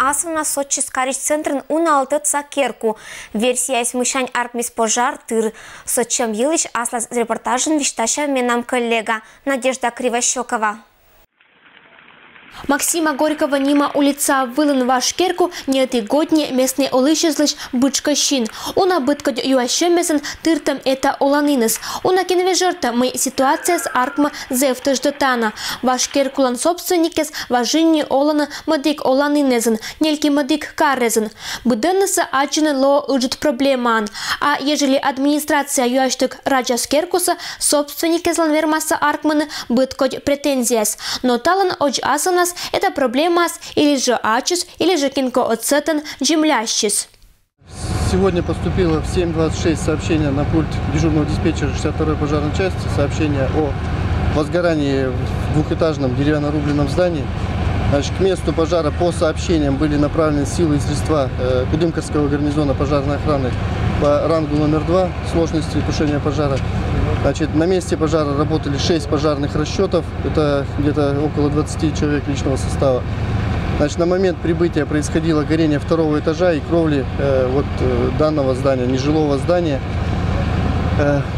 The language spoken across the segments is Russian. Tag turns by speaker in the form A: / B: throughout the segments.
A: асына Сочи скарич центрын уналты керку. Версия смышань аркмис пожар тыр. Сочем Елыч асла репортажен виштаща менам коллега Надежда Кривощекова. Максима Горького нима улица вылын вашкерку не этой годне местный олыщезлыш бычкащин. Уна быткод юащемесен тыртам это оланинес. Уна кенвежерта мы ситуация с аркма зевтыждатана. Вашкеркулан собственникес важинни олана мадик оланинезен, нельки мадик каррезен. Буденнеса ачины ло уджит проблеман. А ежели администрация юаштык раджаскеркуса, собственникес ланвермаса аркманы быткод претензияс. Но талан ож асанас это проблема или же ачис, или же кинко отсетен джимлящис.
B: Сегодня поступило в 7:26 сообщение на пульт дежурного диспетчера 62-й пожарной части. Сообщение о возгорании в двухэтажном деревянно-рубленном здании. Значит, к месту пожара по сообщениям были направлены силы и средства Кудымкарского гарнизона пожарной охраны по рангу номер 2 сложности тушения пожара. Значит, на месте пожара работали 6 пожарных расчетов, это где-то около 20 человек личного состава. Значит, на момент прибытия происходило горение второго этажа и кровли данного здания, нежилого здания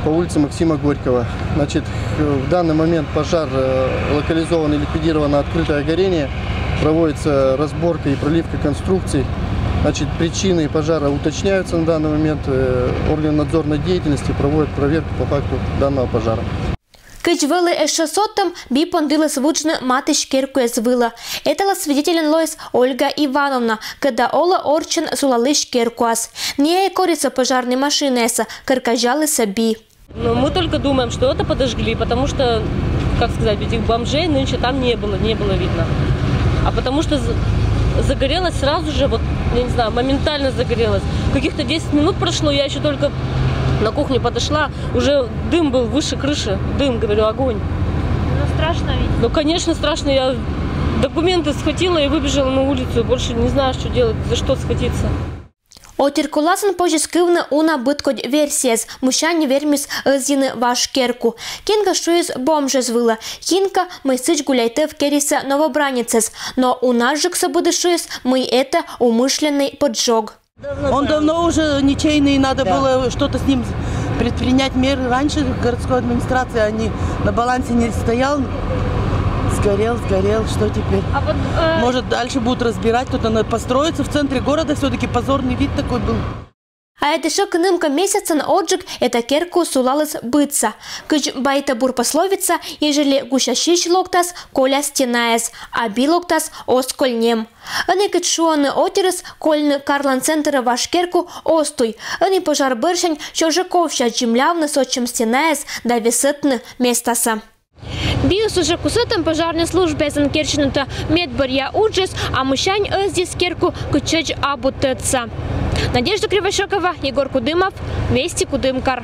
B: по улице Максима Горького. Значит, в данный момент пожар локализован и ликвидировано открытое горение, проводится разборка и проливка конструкций. Значит, причины пожара уточняются на данный момент. Орган надзорной деятельности проводит проверку по факту данного пожара.
A: Кычвелы эшесоттам би пондылась вучны маты шкерку звыла. Это свидетелен лоис Ольга Ивановна, когда Ола Орчин сулалы шкеркуас. Не корица пожарной машины эса, каркажалы саби.
C: Но мы только думаем, что это подожгли, потому что, как сказать, этих бомжей нынче там не было видно. А потому что загорелось сразу же, вот, я не знаю, моментально загорелось. Каких-то 10 минут прошло, я еще только на кухню подошла, уже дым был выше крыши. Дым, говорю, огонь.
A: Ну, страшно ведь?
C: Ну, конечно, страшно. Я документы схватила и выбежала на улицу. Больше не знаю, что делать, за что схватиться.
A: Отиркуласын пожескывна уна быткод версиес, мужчане вермис зины вашкерку. Кинка шуез бомже звыла, кинка мы сыч гуляйте в кериса новобранецес, но у нас же к собудышуез мы это умышленный поджог.
D: Он давно уже ничейный, надо было что-то с ним предпринять меры. Раньше городской администрации они на балансе не стоял. Сгорел, что теперь? Может, дальше будут разбирать, кто-то построится в центре города, все-таки позорный вид такой был.
A: А это шо кнымка месяцен отжиг, это керку сулалась быться. Кыч байта бур пословица, ежели гущащищ локтас, коля стенаес, а би локтас оскольнем. Они кыч шуаны отирес, кольны карлан центра вашкерку остуй. Они пожар быршень, что же ковща джимлявны сочем стенаес, да висытны местаса. Биус уже кусатом пожарной службы занкерченута медборья уджес, а мужчань здесь керку кучеч абутеца. Надежда Кривощекова, Егор Кудымов, Вести Кудымкар.